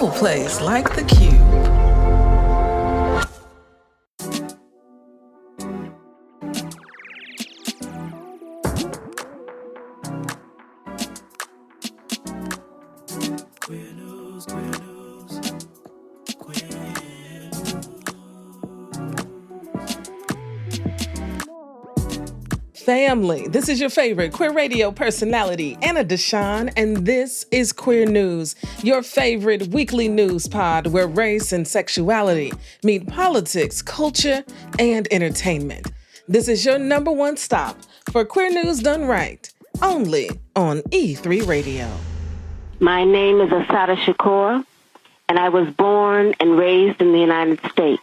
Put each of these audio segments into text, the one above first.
no place like the Cube. Queer news, queer news, queer news. Family, this is your favorite queer radio personality, Anna DeShawn, and this is Queer News, your favorite weekly news pod where race and sexuality meet politics, culture, and entertainment. This is your number one stop for queer news done right, only on E3 Radio. My name is Assata Shakur, and I was born and raised in the United States.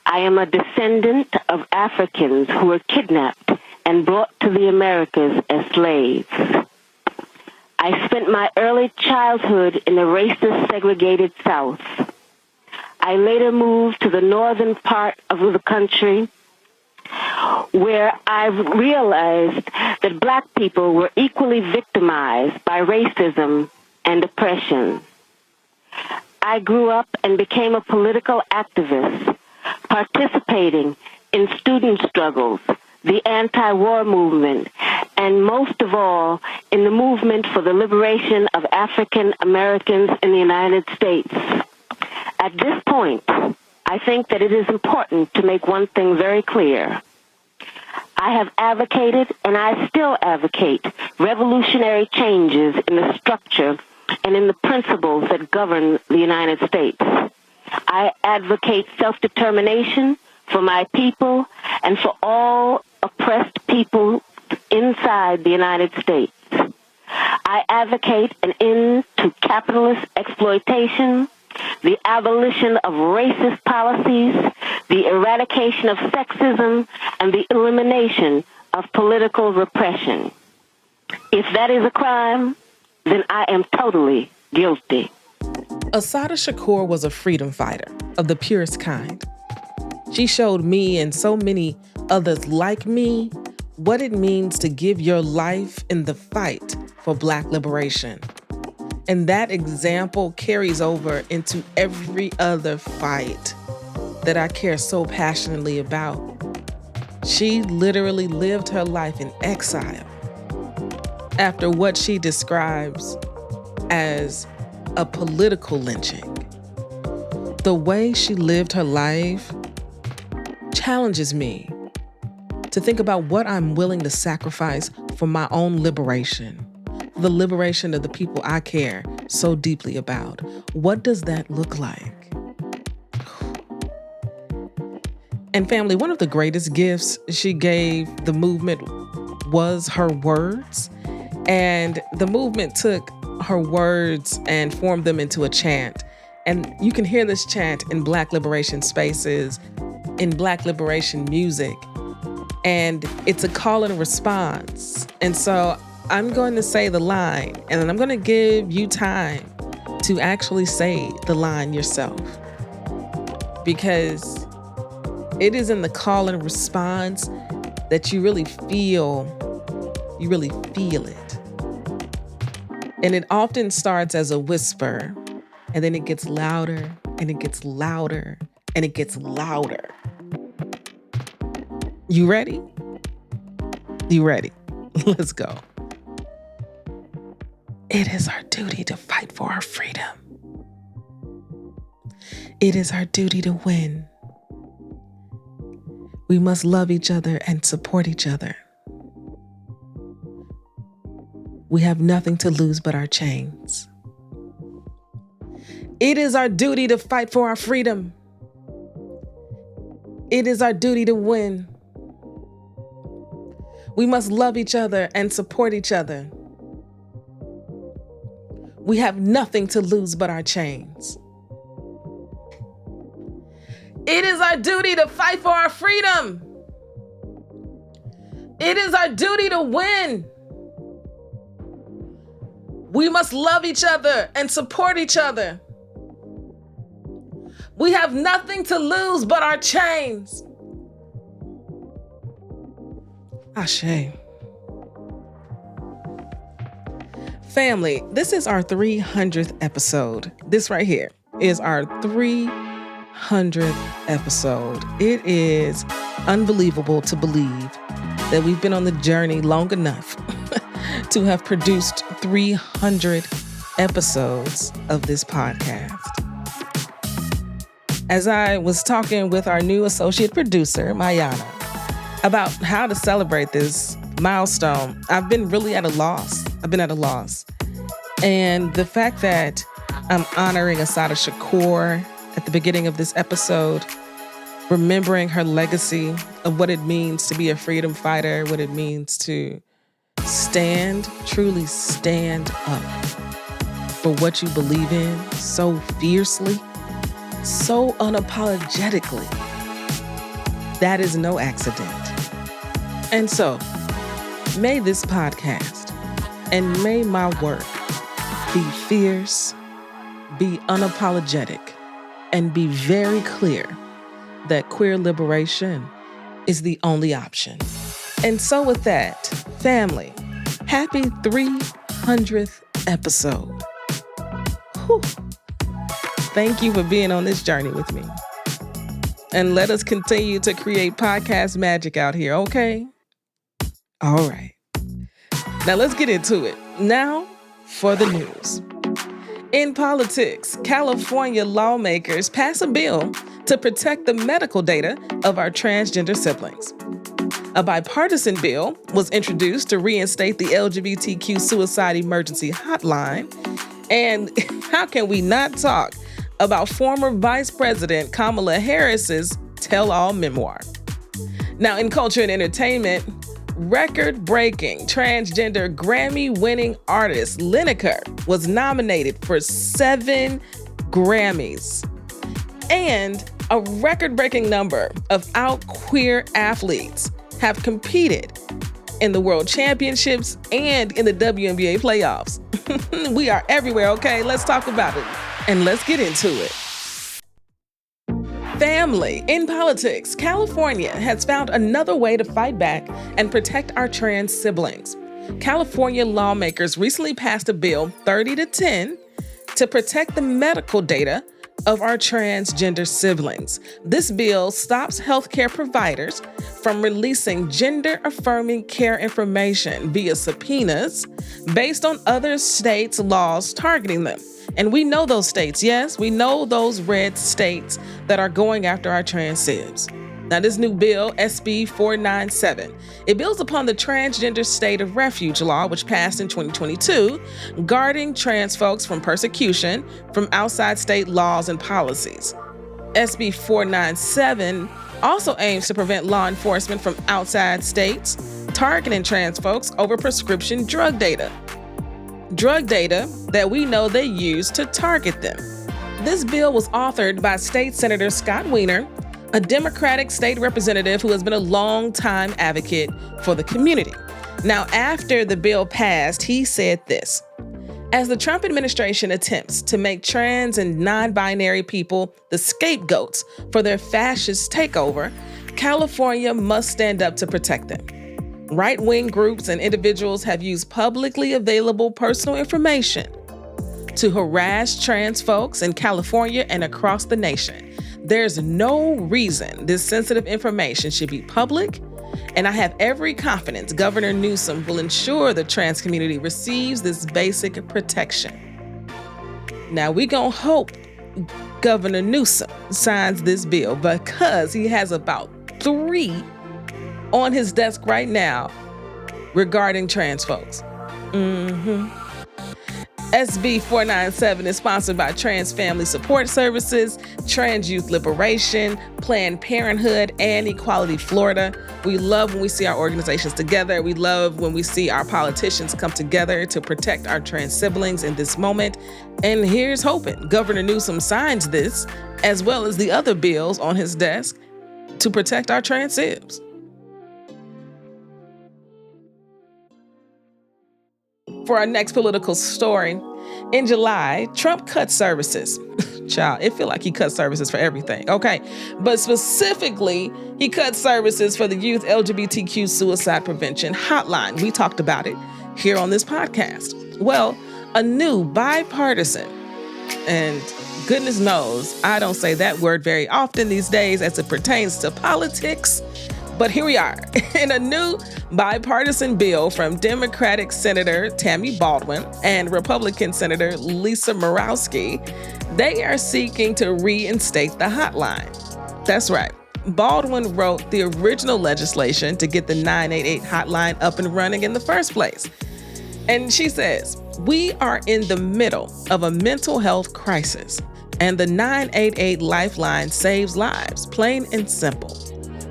I am a descendant of Africans who were kidnapped and brought to the Americas as slaves. I spent my early childhood in the racist, segregated South. I later moved to the northern part of the country, where I realized that Black people were equally victimized by racism and oppression. I grew up and became a political activist, participating in student struggles, the anti-war movement, and most of all, in the movement for the liberation of African Americans in the United States. At this point, I think that it is important to make one thing very clear. I have advocated, and I still advocate, revolutionary changes in the structure and in the principles that govern the United States. I advocate self-determination for my people and for all oppressed people inside the United States. I advocate an end to capitalist exploitation, the abolition of racist policies, the eradication of sexism, and the elimination of political repression. If that is a crime, then I am totally guilty. Assata Shakur was a freedom fighter of the purest kind. She showed me and so many others like me what it means to give your life in the fight for Black liberation. And that example carries over into every other fight that I care so passionately about. She literally lived her life in exile after what she describes as a political lynching. The way she lived her life challenges me to think about what I'm willing to sacrifice for my own liberation, the liberation of the people I care so deeply about. What does that look like? And family, one of the greatest gifts she gave the movement was her words. And the movement took her words and formed them into a chant. And you can hear this chant in Black liberation spaces, in Black liberation music. And it's a call and response. And so I'm going to say the line, and then I'm going to give you time to actually say the line yourself. Because it is in the call and response that you really feel it. And it often starts as a whisper, and then it gets louder, and it gets louder, and it gets louder. You ready? You ready? Let's go. It is our duty to fight for our freedom. It is our duty to win. We must love each other and support each other. We have nothing to lose but our chains. It is our duty to fight for our freedom. It is our duty to win. We must love each other and support each other. We have nothing to lose but our chains. It is our duty to fight for our freedom. It is our duty to win. We must love each other and support each other. We have nothing to lose but our chains. Ashe. Family, this is our 300th episode. This right here is our 300th episode. It is unbelievable to believe that we've been on the journey long enough to have produced 300 episodes of this podcast. As I was talking with our new associate producer, Mayana, about how to celebrate this milestone, I've been really at a loss. And the fact that I'm honoring Assata Shakur at the beginning of this episode, remembering her legacy of what it means to be a freedom fighter, what it means to truly stand up for what you believe in so fiercely, so unapologetically. That is no accident. And so, may this podcast and may my work be fierce, be unapologetic, and be very clear that queer liberation is the only option. And so with that, family, happy 300th episode. Whew. Thank you for being on this journey with me. And let us continue to create podcast magic out here, okay? All right. Now let's get into it. Now for the news. In politics, California lawmakers pass a bill to protect the medical data of our transgender siblings. A bipartisan bill was introduced to reinstate the LGBTQ suicide emergency hotline. And how can we not talk about former Vice President Kamala Harris's tell-all memoir? Now, in culture and entertainment, record-breaking transgender Grammy-winning artist Liniker was nominated for 7 Grammys. And a record-breaking number of out queer athletes have competed in the World Championships and in the WNBA playoffs. We are everywhere, okay? Let's talk about it and let's get into it. Family, in politics, California has found another way to fight back and protect our trans siblings. California lawmakers recently passed a bill 30-10 to protect the medical data of our transgender siblings. This bill stops healthcare providers from releasing gender-affirming care information via subpoenas based on other states' laws targeting them. And we know those states, yes, we know those red states that are going after our trans sibs. Now, this new bill, SB 497, it builds upon the Transgender State of Refuge law, which passed in 2022, guarding trans folks from persecution from outside state laws and policies. SB 497 also aims to prevent law enforcement from outside states targeting trans folks over prescription drug data. Drug data that we know they use to target them. This bill was authored by State Senator Scott Wiener, a Democratic state representative who has been a long-time advocate for the community. Now, after the bill passed, he said this: as the Trump administration attempts to make trans and non-binary people the scapegoats for their fascist takeover, California must stand up to protect them. Right-wing groups and individuals have used publicly available personal information to harass trans folks in California and across the nation. There's no reason this sensitive information should be public, and I have every confidence Governor Newsom will ensure the trans community receives this basic protection. Now, we gonna hope Governor Newsom signs this bill because he has about 3 on his desk right now regarding trans folks. SB 497 is sponsored by Trans Family Support Services, Trans Youth Liberation, Planned Parenthood, and Equality Florida. We love when we see our organizations together. We love when we see our politicians come together to protect our trans siblings in this moment. And here's hoping Governor Newsom signs this, as well as the other bills on his desk, to protect our trans sibs. For our next political story, in July, Trump cut services. Child, it feel like he cut services for everything, okay? But specifically, he cut services for the Youth LGBTQ Suicide Prevention Hotline. We talked about it here on this podcast. Well, A new bipartisan, and goodness knows I don't say that word very often these days as it pertains to politics, but here we are. In a new bipartisan bill from Democratic Senator Tammy Baldwin and Republican Senator Lisa Murkowski, they are seeking to reinstate the hotline. That's right. Baldwin wrote the original legislation to get the 988 hotline up and running in the first place. And she says, "We are in the middle of a mental health crisis, and the 988 lifeline saves lives, plain and simple.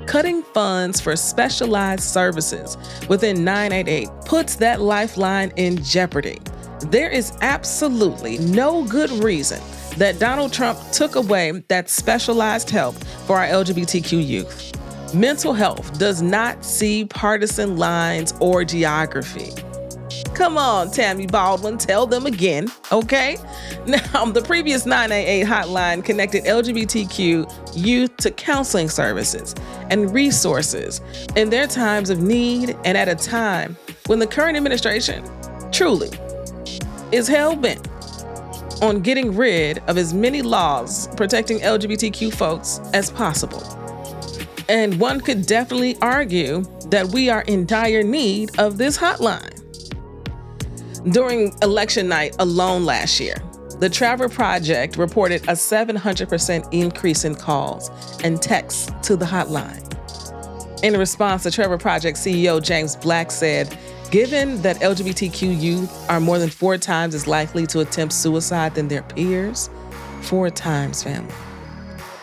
Cutting funds for specialized services within 988 puts that lifeline in jeopardy. There is absolutely no good reason that Donald Trump took away that specialized help for our LGBTQ youth. Mental health does not see partisan lines or geography." Come on, Tammy Baldwin, tell them again, okay? Now, the previous 988 hotline connected LGBTQ youth to counseling services and resources in their times of need and at a time when the current administration truly is hell-bent on getting rid of as many laws protecting LGBTQ folks as possible. And one could definitely argue that we are in dire need of this hotline. During election night alone last year, the Trevor Project reported a 700% increase in calls and texts to the hotline. In response, the Trevor Project CEO James Black said, "Given that LGBTQ youth are more than 4 times as likely to attempt suicide than their peers," 4 times, family,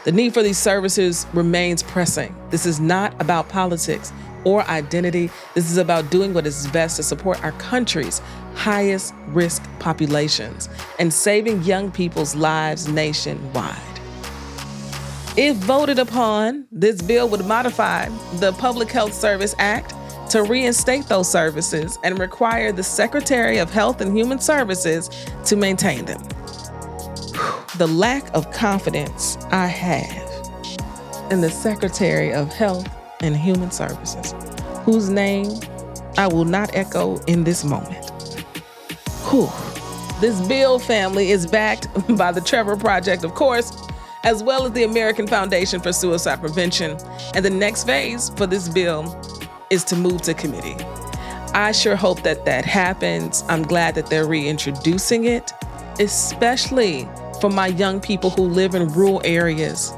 "the need for these services remains pressing. This is not about politics or identity. This is about doing what is best to support our country's highest risk populations and saving young people's lives nationwide." If voted upon, this bill would modify the Public Health Service Act to reinstate those services and require the Secretary of Health and Human Services to maintain them. The lack of confidence I have in the Secretary of Health and Human Services, whose name I will not echo in this moment. Whew. This bill, family, is backed by the Trevor Project, of course, as well as the American Foundation for Suicide Prevention. And the next phase for this bill is to move to committee. I sure hope that that happens. I'm glad that they're reintroducing it, especially for my young people who live in rural areas,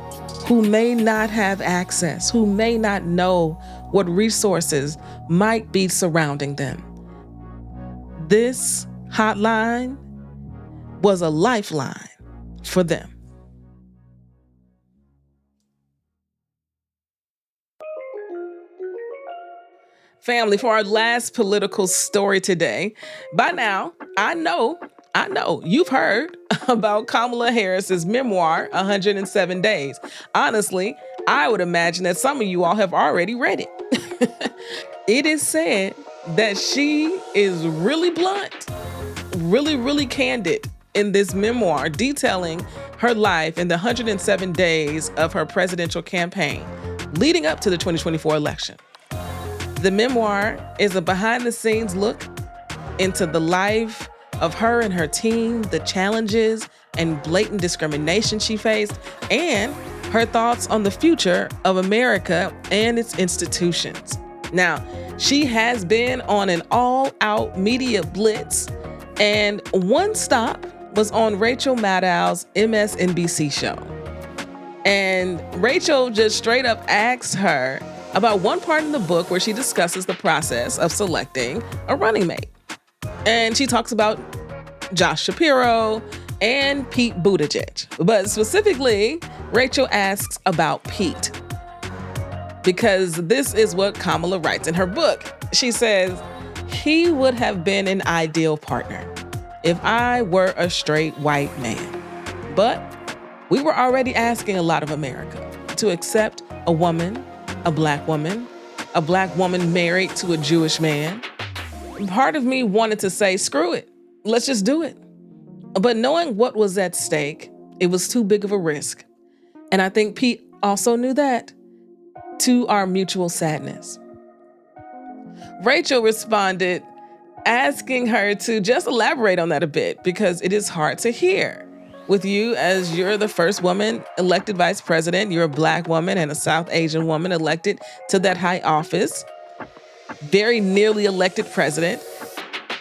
who may not have access, who may not know what resources might be surrounding them. This hotline was a lifeline for them. Family, for our last political story today, by now, I know, you've heard about Kamala Harris's memoir, 107 Days. Honestly, I would imagine that some of you all have already read it. It is said that she is really blunt, really candid in this memoir, detailing her life in the 107 days of her presidential campaign leading up to the 2024 election. The memoir is a behind-the-scenes look into the life of her and her team, the challenges and blatant discrimination she faced, and her thoughts on the future of America and its institutions. Now, she has been on an all-out media blitz, and one stop was on Rachel Maddow's MSNBC show. And Rachel just straight up asked her about one part in the book where she discusses the process of selecting a running mate. And she talks about Josh Shapiro and Pete Buttigieg. But specifically, Rachel asks about Pete, because this is what Kamala writes in her book. She says, "He would have been an ideal partner if I were a straight white man. But we were already asking a lot of America to accept a woman, a black woman married to a Jewish man. Part of me wanted to say, screw it, let's just do it. But knowing what was at stake, it was too big of a risk. And I think Pete also knew that, to our mutual sadness." Rachel responded, asking her to just elaborate on that a bit because it is hard to hear. With you, as you're the first woman elected vice president, you're a Black woman and a South Asian woman elected to that high office, very nearly elected president.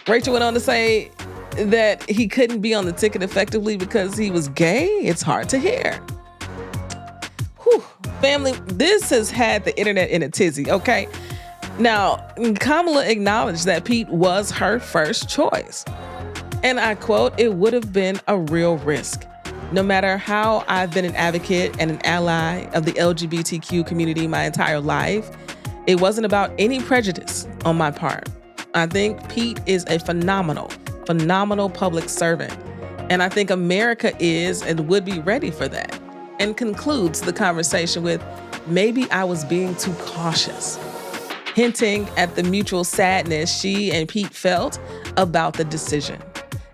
Rachel went on to say that he couldn't be on the ticket effectively because he was gay. It's hard to hear. Whew. Family, this has had the internet in a tizzy, okay? Now, Kamala acknowledged that Pete was her first choice. And I quote, "It would have been a real risk. No matter how I've been an advocate and an ally of the LGBTQ community my entire life, it wasn't about any prejudice on my part. I think Pete is a phenomenal public servant. And I think America is and would be ready for that." And concludes the conversation with, "Maybe I was being too cautious," hinting at the mutual sadness she and Pete felt about the decision.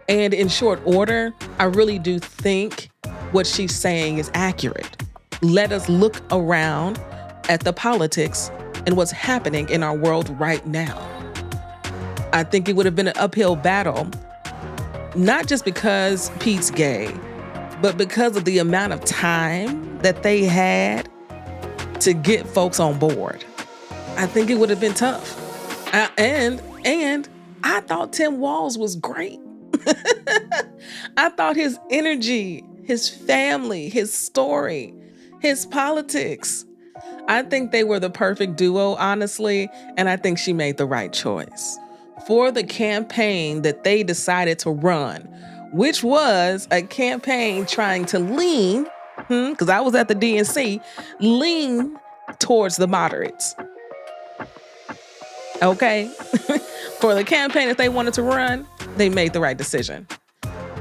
And in short order, I really do think what she's saying is accurate. Let us look around at the politics and what's happening in our world right now. I think it would have been an uphill battle, not just because Pete's gay, but because of the amount of time that they had to get folks on board. I think it would have been tough. And I thought Tim Walz was great. I thought his energy, his family, his story, his politics, I think they were the perfect duo, honestly, and I think she made the right choice. For the campaign that they decided to run, which was a campaign trying to lean, because I was at the DNC, lean towards the moderates. Okay? For the campaign that they wanted to run, they made the right decision.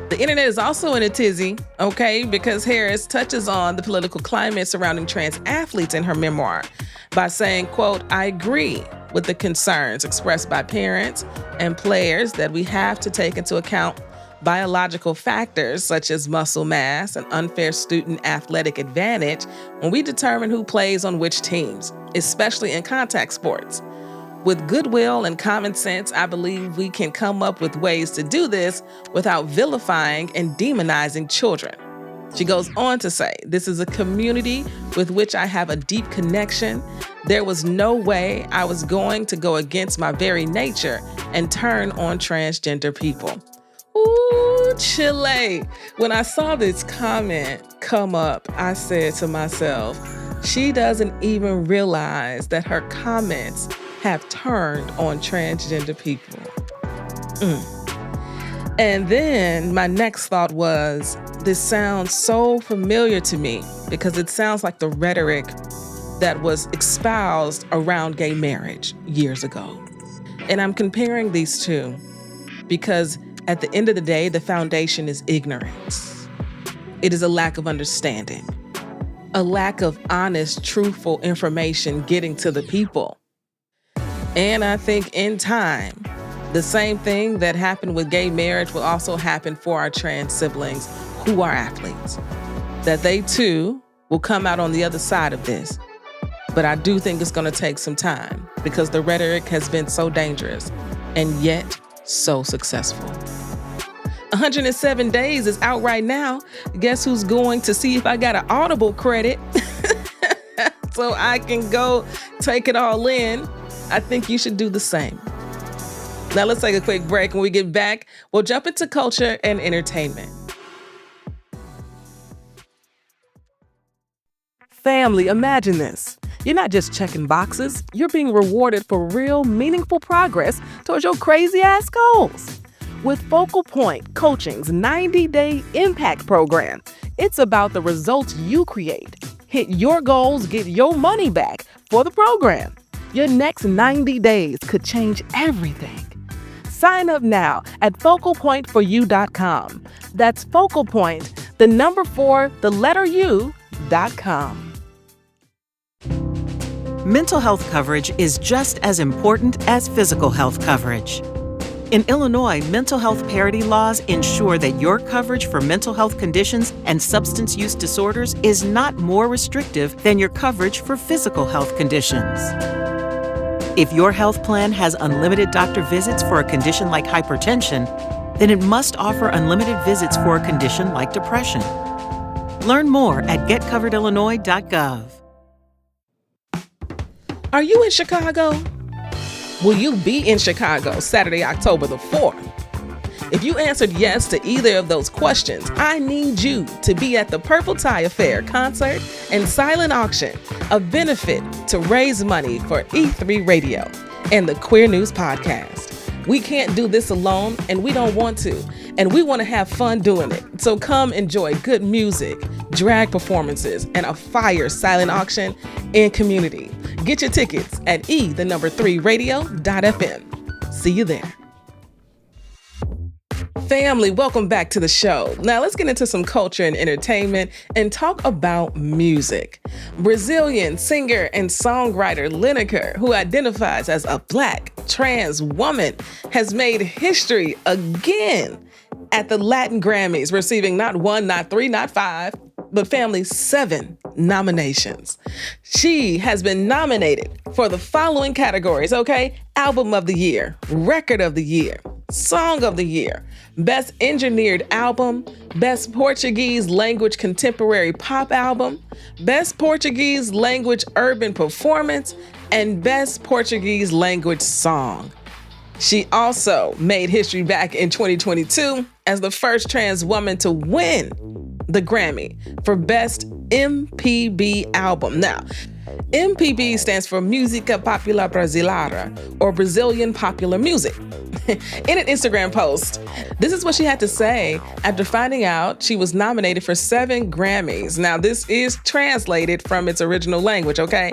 The internet is also in a tizzy, okay, because Harris touches on the political climate surrounding trans athletes in her memoir by saying, quote, "I agree with the concerns expressed by parents and players that we have to take into account biological factors such as muscle mass and unfair student athletic advantage when we determine who plays on which teams, especially in contact sports. With goodwill and common sense, I believe we can come up with ways to do this without vilifying and demonizing children." She goes on to say, "This is a community with which I have a deep connection. There was no way I was going to go against my very nature and turn on transgender people." Ooh, Chile. When I saw this comment come up, I said to myself, she doesn't even realize that her comments have turned on transgender people. And then my next thought was, this sounds so familiar to me because it sounds like the rhetoric that was espoused around gay marriage years ago. And I'm comparing these two because at the end of the day, the foundation is ignorance. It is a lack of understanding, a lack of honest, truthful information getting to the people. And I think in time, the same thing that happened with gay marriage will also happen for our trans siblings who are athletes. That they too will come out on the other side of this. But I do think it's going to take some time because the rhetoric has been so dangerous and yet so successful. 107 Days is out right now. Guess who's going to see if I got an Audible credit so I can go take it all in? I think you should do the same. Now let's take a quick break. When we get back, we'll jump into culture and entertainment. Family, imagine this. You're not just checking boxes, you're being rewarded for real, meaningful progress towards your crazy-ass goals. With Focal Point Coaching's 90-day impact program, it's about the results you create. Hit your goals, get your money back for the program. Your next 90 days could change everything. Sign up now at focalpointforyou.com. That's focalpoint, the number 4, the letter U.com. Mental health coverage is just as important as physical health coverage. In Illinois, mental health parity laws ensure that your coverage for mental health conditions and substance use disorders is not more restrictive than your coverage for physical health conditions. If your health plan has unlimited doctor visits for a condition like hypertension, then it must offer unlimited visits for a condition like depression. Learn more at getcoveredillinois.gov. Are you in Chicago? Will you be in Chicago Saturday, October the 4th? If you answered yes to either of those questions, I need you to be at the Purple Tie Affair concert and silent auction, a benefit to raise money for E3 Radio and the Queer News Podcast. We can't do this alone, and we don't want to, and we want to have fun doing it. So come enjoy good music, drag performances, and a fire silent auction and community. Get your tickets at e3radio.fm. See you there. Family, welcome back to the show. Now let's get into some culture and entertainment and talk about music. Brazilian singer and songwriter Liniker, who identifies as a Black trans woman, has made history again at the Latin Grammys, receiving not one, not three, not five, but family, 7 nominations. She has been nominated for the following categories, okay? Album of the Year, Record of the Year, Song of the Year, Best Engineered Album, Best Portuguese Language Contemporary Pop Album, Best Portuguese Language Urban Performance, and Best Portuguese Language Song. She also made history back in 2022 as the first trans woman to win the Grammy for Best MPB Album. Now, MPB stands for Música Popular Brasileira, or Brazilian Popular Music. In an Instagram post, this is what she had to say after finding out she was nominated for 7 Grammys. Now, this is translated from its original language, okay?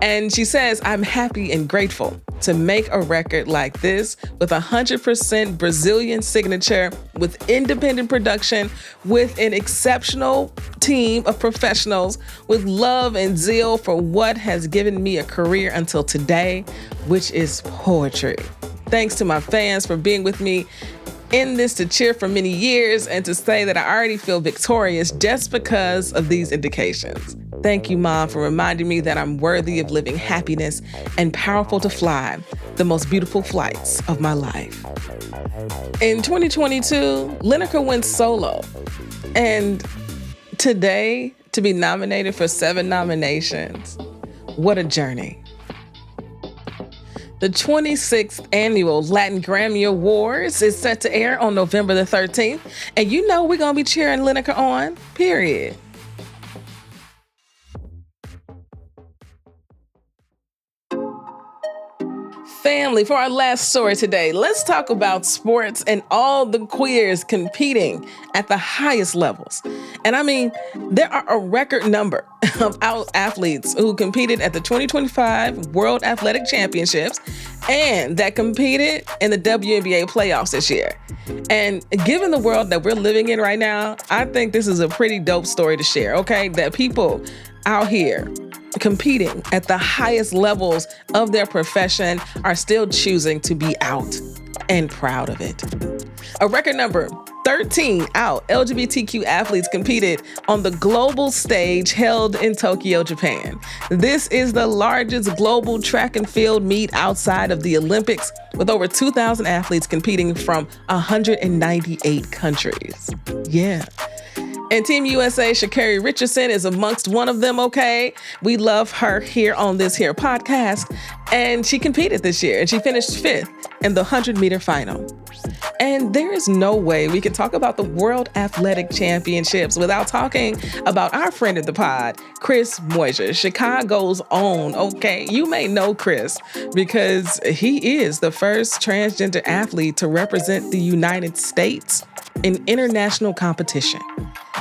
And she says, "I'm happy and grateful to make a record like this with 100% Brazilian signature, with independent production, with an exceptional team of professionals, with love and zeal for what has given me a career until today, which is poetry. Thanks to my fans for being with me in this to cheer for many years, and to say that I already feel victorious just because of these indications. Thank you, Mom, for reminding me that I'm worthy of living happiness and powerful to fly the most beautiful flights of my life." In 2022, Liniker went solo. And today, to be nominated for 7 nominations, what a journey. The 26th annual Latin Grammy Awards is set to air on November the 13th. And you know we're going to be cheering Liniker on, period. Family, for our last story today, let's talk about sports and all the queers competing at the highest levels. And I mean, there are a record number of athletes who competed at the 2025 World Athletic Championships and that competed in the WNBA playoffs this year. And given the world that we're living in right now, I think this is a pretty dope story to share, okay? That people out here competing at the highest levels of their profession are still choosing to be out and proud of it. A record number 13 out LGBTQ athletes competed on the global stage held in Tokyo, Japan. This is the largest global track and field meet outside of the Olympics, with over 2,000 athletes competing from 198 countries. Yeah. And Team USA, Sha'Carri Richardson is amongst one of them, okay? We love her here on this here podcast. And she competed this year, and she finished 5th in the 100-meter final. And there is no way we can talk about the World Athletic Championships without talking about our friend of the pod, Chris Moisier, Chicago's own, okay? You may know Chris because he is the first transgender athlete to represent the United States in international competition.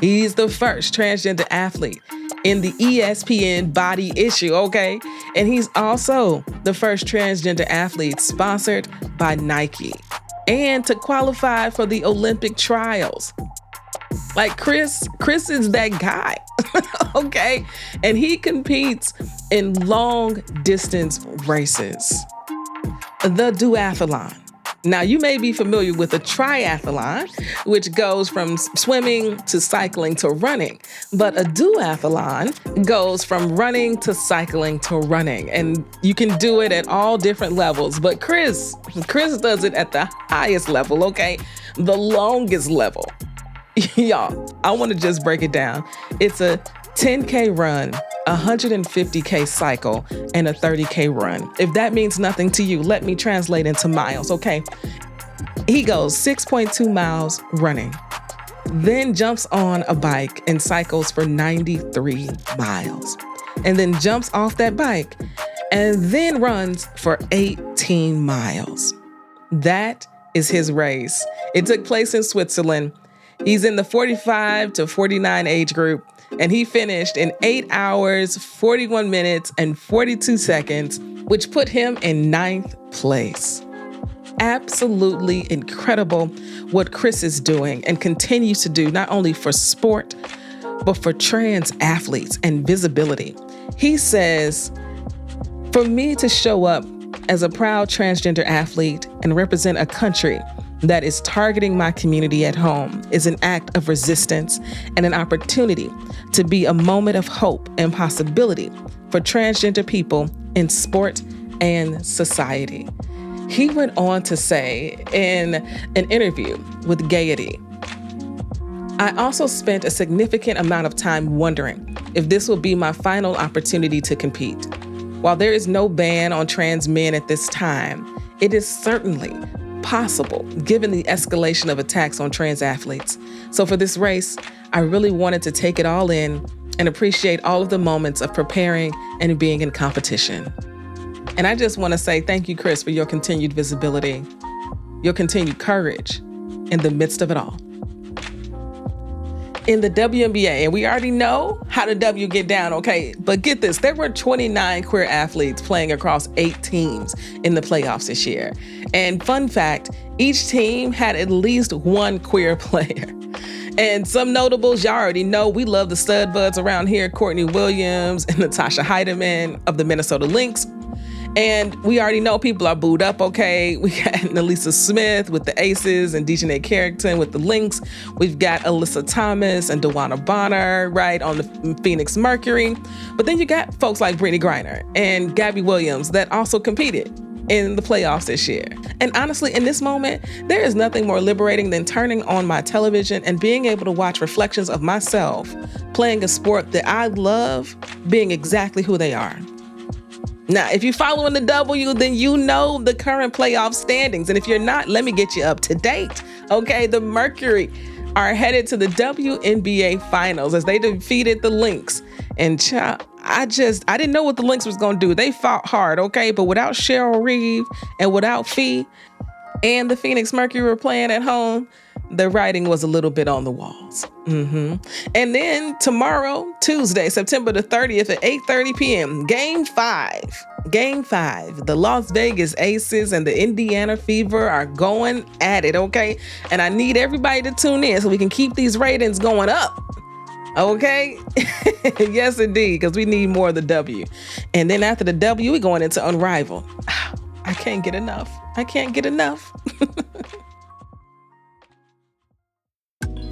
He's the first transgender athlete in the ESPN body issue, okay? And he's also the first transgender athlete sponsored by Nike and to qualify for the Olympic trials. Like Chris is that guy, okay? And he competes in long distance races, the duathlon. Now, you may be familiar with a triathlon, which goes from swimming to cycling to running, but a duathlon goes from running to cycling to running, and you can do it at all different levels, but Chris does it at the highest level, okay? The longest level. Y'all, I want to just break it down. It's a 10K run, 150K cycle, and a 30K run. If that means nothing to you, let me translate into miles, okay? He goes 6.2 miles running, then jumps on a bike and cycles for 93 miles, and then jumps off that bike and then runs for 18 miles. That is his race. It took place in Switzerland. He's in the 45 to 49 age group, and he finished in 8 hours, 41 minutes, and 42 seconds, which put him in 9th place. Absolutely incredible what Chris is doing and continues to do, not only for sport, but for trans athletes and visibility. He says, "For me to show up as a proud transgender athlete and represent a country that is targeting my community at home is an act of resistance and an opportunity to be a moment of hope and possibility for transgender people in sport and society." He went on to say in an interview with Gaiety, "I also spent a significant amount of time wondering if this will be my final opportunity to compete. While there is no ban on trans men at this time, it is certainly possible given the escalation of attacks on trans athletes. So for this race, I really wanted to take it all in and appreciate all of the moments of preparing and being in competition." And I just want to say thank you, Chris, for your continued visibility, your continued courage in the midst of it all. In the WNBA, and we already know how the W get down, okay? But get this, there were 29 queer athletes playing across 8 teams in the playoffs this year. And fun fact, each team had at least one queer player. And some notables, y'all already know, we love the stud buds around here, Courtney Williams and Natasha Heidemann of the Minnesota Lynx. And we already know people are booed up, okay? We got Nalisa Smith with the Aces and Dejanay Carrington with the Lynx. We've got Alyssa Thomas and DeWanna Bonner, right, on the Phoenix Mercury. But then you got folks like Brittany Griner and Gabby Williams that also competed in the playoffs this year. And honestly, in this moment, there is nothing more liberating than turning on my television and being able to watch reflections of myself playing a sport that I love being exactly who they are. Now, if you're following the W, then you know the current playoff standings. And if you're not, let me get you up to date. Okay, the Mercury are headed to the WNBA finals as they defeated the Lynx. And I didn't know what the Lynx was going to do. They fought hard, okay? But without Cheryl Reeve and without Fee and the Phoenix Mercury were playing at home, the writing was a little bit on the walls. And then tomorrow, Tuesday, September the 30th at 8:30 p.m., Game 5. The Las Vegas Aces and the Indiana Fever are going at it, okay? And I need everybody to tune in so we can keep these ratings going up. Okay? Yes, indeed, because we need more of the W. And then after the W, we're going into Unrivaled. I can't get enough.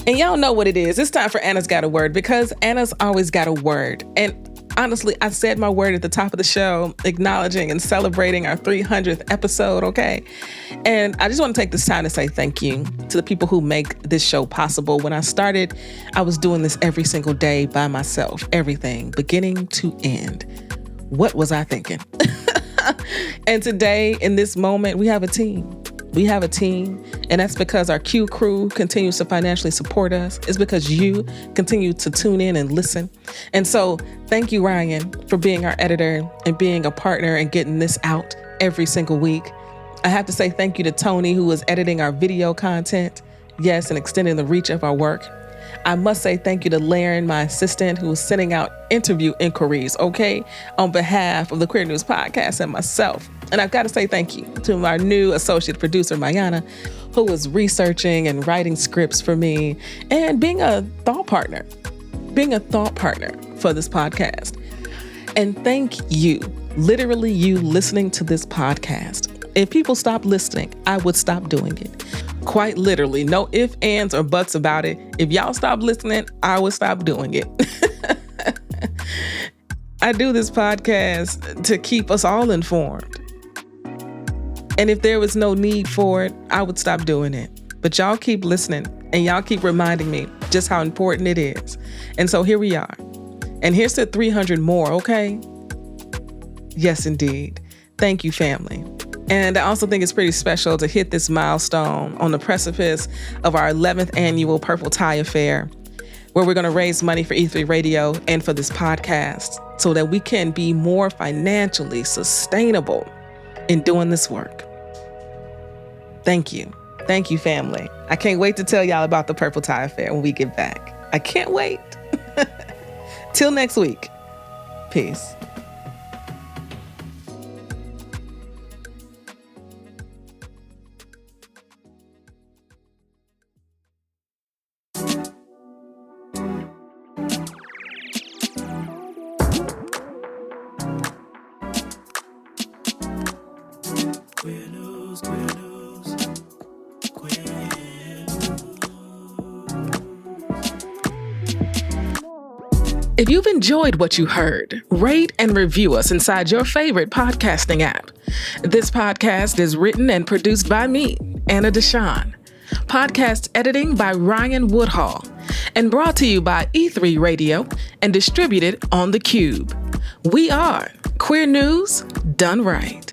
And y'all know what it is. It's time for Anna's Got a Word, because Anna's always got a word. And honestly, I said my word at the top of the show, acknowledging and celebrating our 300th episode, okay? And I just want to take this time to say thank you to the people who make this show possible. When I started, I was doing this every single day by myself, everything, beginning to end. What was I thinking? And today, in this moment, we have a team. And that's because our QCrew continues to financially support us. It's because you continue to tune in and listen. And so thank you, Ryan, for being our editor and being a partner and getting this out every single week. I have to say thank you to Tony, who is editing our video content. Yes, and extending the reach of our work. I must say thank you to Laren, my assistant, who is sending out interview inquiries, okay, on behalf of the Queer News Podcast and myself. And I've got to say thank you to our new associate producer, Mayana, who is researching and writing scripts for me and being a thought partner for this podcast. And thank you, literally you listening to this podcast, If people stopped listening, I would stop doing it. Quite literally, no ifs, ands, or buts about it. If y'all stop listening, I would stop doing it. I do this podcast to keep us all informed. And if there was no need for it, I would stop doing it. But y'all keep listening and y'all keep reminding me just how important it is. And so here we are. And here's to 300 more, okay? Yes, indeed. Thank you, family. And I also think it's pretty special to hit this milestone on the precipice of our 11th annual Purple Tie Affair, where we're going to raise money for E3 Radio and for this podcast so that we can be more financially sustainable in doing this work. Thank you. Thank you, family. I can't wait to tell y'all about the Purple Tie Affair when we get back. I can't wait. Till next week. Peace. Queer news, queer news, queer If you've enjoyed what you heard, rate and review us inside your favorite podcasting app. This podcast is written and produced by me, Anna DeShawn. Podcast editing by Ryan Woodhall. And brought to you by E3 Radio and distributed on The Cube. We are Queer News Done Right.